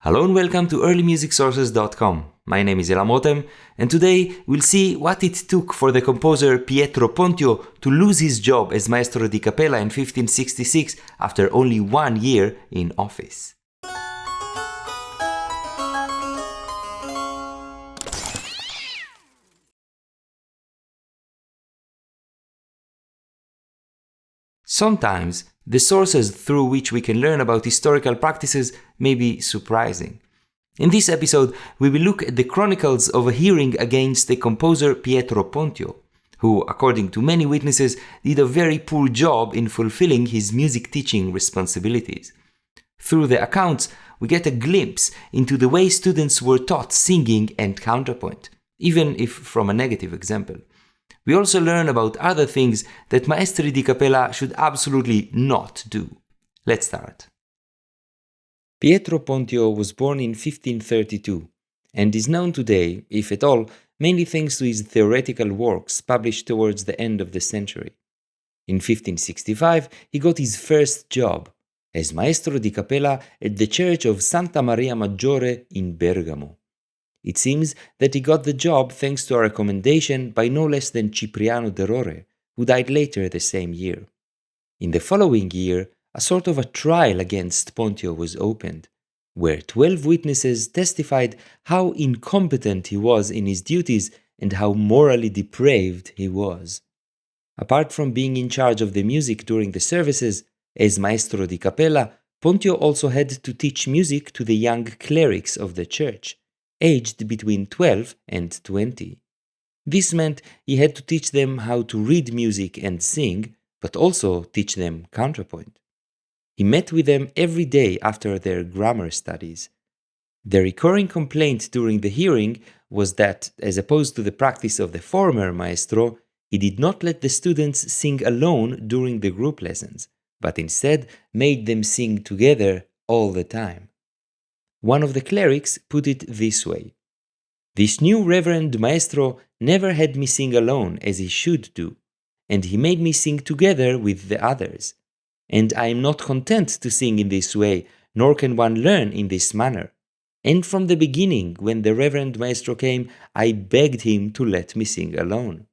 Hello and welcome to earlymusicsources.com. My name is Elam Rotem, and today we'll see what it took for the composer Pietro Pontio to lose his job as maestro di cappella in 1566 after only 1 year in office. Sometimes, the sources through which we can learn about historical practices may be surprising. In this episode, we will look at the chronicles of a hearing against the composer Pietro Pontio, who, according to many witnesses, did a very poor job in fulfilling his music teaching responsibilities. Through the accounts, we get a glimpse into the way students were taught singing and counterpoint, even if from a negative example. We also learn about other things that maestri di cappella should absolutely not do. Let's start. Pietro Pontio was born in 1532 and is known today, if at all, mainly thanks to his theoretical works published towards the end of the century. In 1565, he got his first job as maestro di cappella at the church of Santa Maria Maggiore in Bergamo. It seems that he got the job thanks to a recommendation by no less than Cipriano de Rore, who died later the same year. In the following year, a sort of a trial against Pontio was opened, where 12 witnesses testified how incompetent he was in his duties and how morally depraved he was. Apart from being in charge of the music during the services, as maestro di cappella, Pontio also had to teach music to the young clerics of the church, aged between 12 and 20. This meant he had to teach them how to read music and sing, but also teach them counterpoint. He met with them every day after their grammar studies. The recurring complaint during the hearing was that, as opposed to the practice of the former maestro, he did not let the students sing alone during the group lessons, but instead made them sing together all the time. One of the clerics put it this way: "This new reverend maestro never had me sing alone as he should do, and he made me sing together with the others. And I am not content to sing in this way, nor can one learn in this manner. And from the beginning, when the reverend maestro came, I begged him to let me sing alone."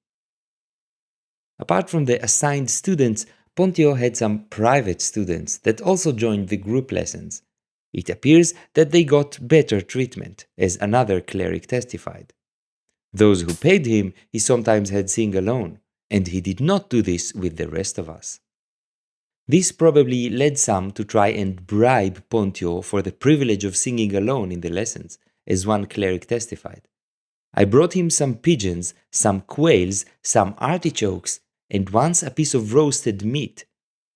Apart from the assigned students, Pontio had some private students that also joined the group lessons. It appears that they got better treatment, as another cleric testified. Those who paid him, he sometimes had sing alone, and he did not do this with the rest of us. This probably led some to try and bribe Pontio for the privilege of singing alone in the lessons, as one cleric testified. "I brought him some pigeons, some quails, some artichokes, and once a piece of roasted meat.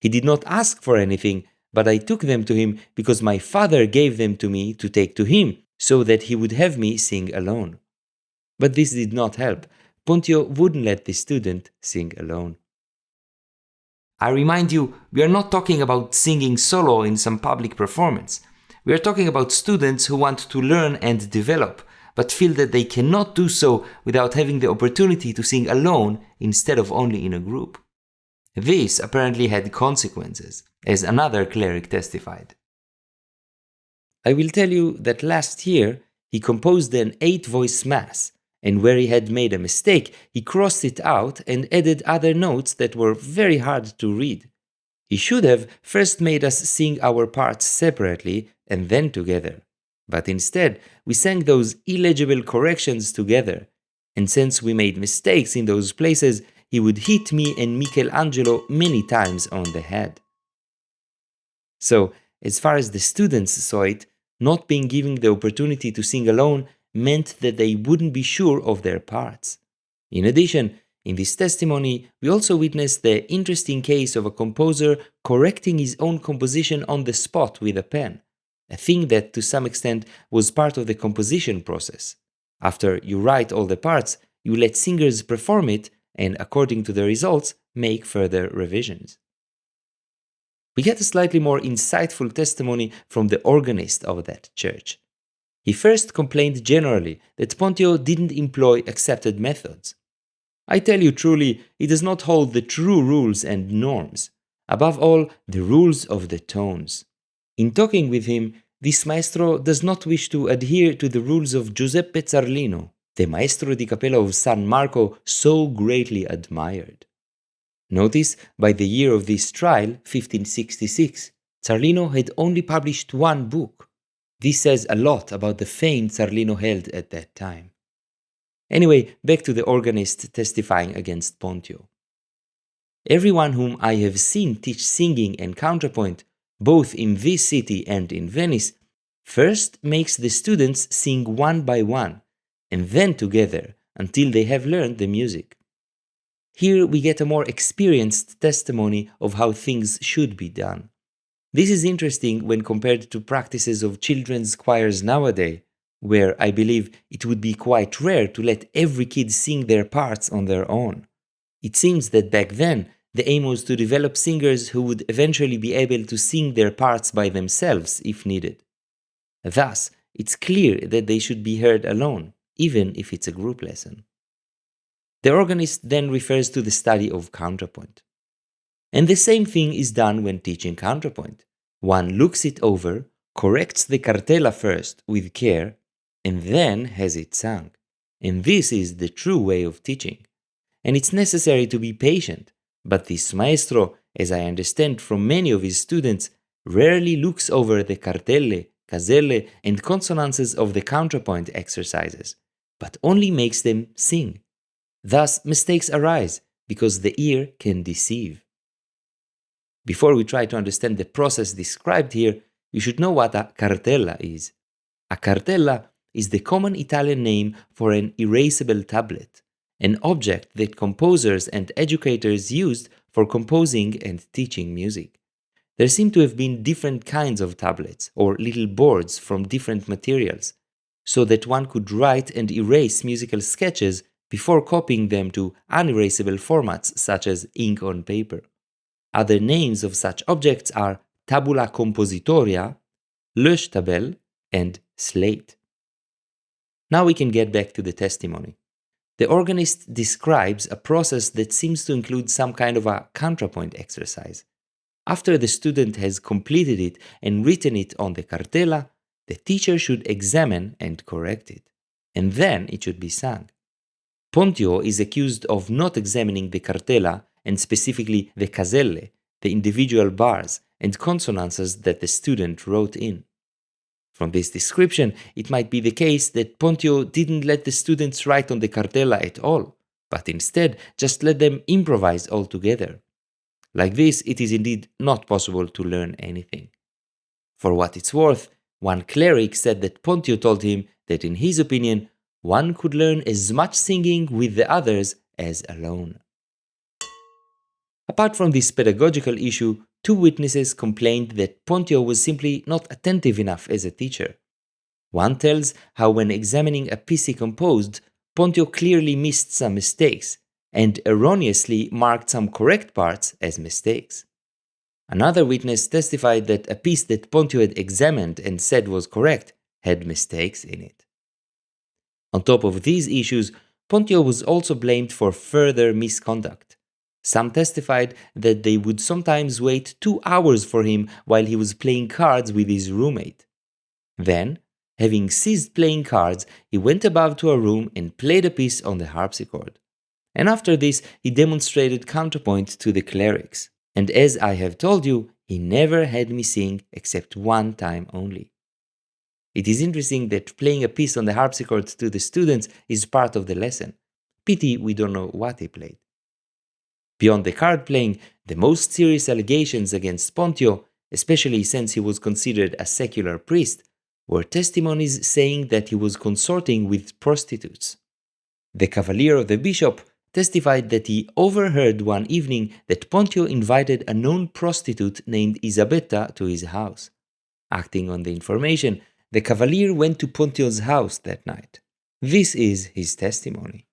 He did not ask for anything, but I took them to him because my father gave them to me to take to him, so that he would have me sing alone." But this did not help. Pontio wouldn't let the student sing alone. I remind you, we are not talking about singing solo in some public performance. We are talking about students who want to learn and develop, but feel that they cannot do so without having the opportunity to sing alone instead of only in a group. This apparently had consequences, as another cleric testified. "I will tell you that last year he composed an 8-voice mass, and where he had made a mistake, he crossed it out and added other notes that were very hard to read. He should have first made us sing our parts separately and then together. But instead, we sang those illegible corrections together, and since we made mistakes in those places, he would hit me and Michelangelo many times on the head." So, as far as the students saw it, not being given the opportunity to sing alone meant that they wouldn't be sure of their parts. In addition, in this testimony, we also witnessed the interesting case of a composer correcting his own composition on the spot with a pen, a thing that to some extent was part of the composition process. After you write all the parts, you let singers perform it, and according to the results, make further revisions. We get a slightly more insightful testimony from the organist of that church. He first complained generally that Pontio didn't employ accepted methods. "I tell you truly, he does not hold the true rules and norms, above all, the rules of the tones. In talking with him, this maestro does not wish to adhere to the rules of Giuseppe Zarlino, the maestro di capella of San Marco so greatly admired. Notice, by the year of this trial, 1566, Zarlino had only published one book. This says a lot about the fame Zarlino held at that time. Anyway, back to the organist testifying against Pontio. Everyone whom I have seen teach singing and counterpoint, both in this city and in Venice, first makes the students sing one by one, and then together, until they have learned the music. Here we get a more experienced testimony of how things should be done. This is interesting when compared to practices of children's choirs nowadays, where I believe it would be quite rare to let every kid sing their parts on their own. It seems that back then, the aim was to develop singers who would eventually be able to sing their parts by themselves if needed. Thus, it's clear that they should be heard alone, even if it's a group lesson. The organist then refers to the study of counterpoint. And the same thing is done when teaching counterpoint. One looks it over, corrects the cartella first with care, and then has it sung. And this is the true way of teaching. And it's necessary to be patient, but this maestro, as I understand from many of his students, rarely looks over the cartelle, caselle, and consonances of the counterpoint exercises, but only makes them sing. Thus, mistakes arise, because the ear can deceive. Before we try to understand the process described here, you should know what a cartella is. A cartella is the common Italian name for an erasable tablet, an object that composers and educators used for composing and teaching music. There seem to have been different kinds of tablets, or little boards from different materials, so that one could write and erase musical sketches before copying them to unerasable formats such as ink on paper. Other names of such objects are tabula compositoria, Löschtabelle, and slate. Now we can get back to the testimony. The organist describes a process that seems to include some kind of a counterpoint exercise. After the student has completed it and written it on the cartella, the teacher should examine and correct it, and then it should be sung. Pontio is accused of not examining the cartella and specifically the caselle, the individual bars and consonances that the student wrote in. From this description, it might be the case that Pontio didn't let the students write on the cartella at all, but instead just let them improvise altogether. Like this, it is indeed not possible to learn anything. For what it's worth, one cleric said that Pontio told him that in his opinion, one could learn as much singing with the others as alone. Apart from this pedagogical issue, two witnesses complained that Pontio was simply not attentive enough as a teacher. One tells how when examining a piece he composed, Pontio clearly missed some mistakes, and erroneously marked some correct parts as mistakes. Another witness testified that a piece that Pontio had examined and said was correct had mistakes in it. On top of these issues, Pontio was also blamed for further misconduct. Some testified that they would sometimes wait 2 hours for him while he was playing cards with his roommate. Then, having ceased playing cards, he went above to a room and played a piece on the harpsichord. And after this, he demonstrated counterpoint to the clerics. And as I have told you, he never had me sing except one time only. It is interesting that playing a piece on the harpsichord to the students is part of the lesson. Pity we don't know what he played. Beyond the card playing, the most serious allegations against Pontio, especially since he was considered a secular priest, were testimonies saying that he was consorting with prostitutes. The cavalier of the bishop testified that he overheard one evening that Pontio invited a known prostitute named Isabetta to his house. Acting on the information, the cavalier went to Pontio's house that night. This is his testimony.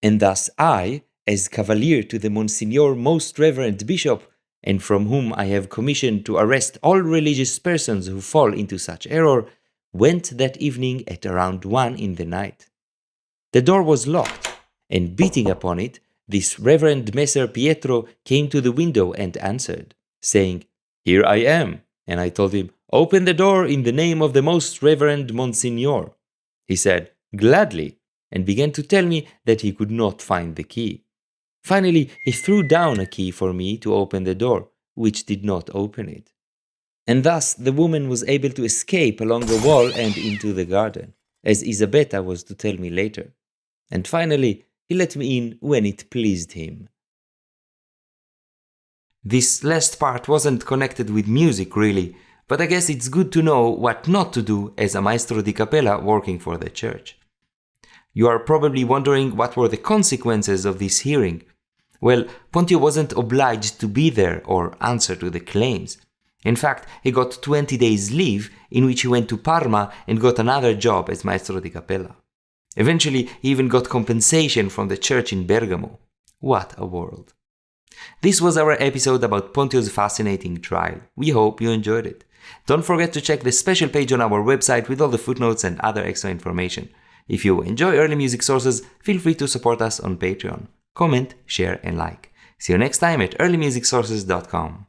And thus I, as cavalier to the Monsignor Most Reverend Bishop, and from whom I have commissioned to arrest all religious persons who fall into such error, went that evening at around 1 in the night. The door was locked, and beating upon it, this Reverend Messer Pietro came to the window and answered, saying, "Here I am." And I told him, "Open the door in the name of the most reverend Monsignor." He said, "Gladly," and began to tell me that he could not find the key. Finally, he threw down a key for me to open the door, which did not open it. And thus the woman was able to escape along the wall and into the garden, as Isabetta was to tell me later. And finally, he let me in when it pleased him. This last part wasn't connected with music really, but I guess it's good to know what not to do as a maestro di capella working for the church. You are probably wondering what were the consequences of this hearing. Well, Pontio wasn't obliged to be there or answer to the claims. In fact, he got 20 days leave in which he went to Parma and got another job as maestro di capella. Eventually, he even got compensation from the church in Bergamo. What a world. This was our episode about Pontio's fascinating trial. We hope you enjoyed it. Don't forget to check the special page on our website with all the footnotes and other extra information. If you enjoy early music sources, feel free to support us on Patreon. Comment, share, and like. See you next time at earlymusicsources.com.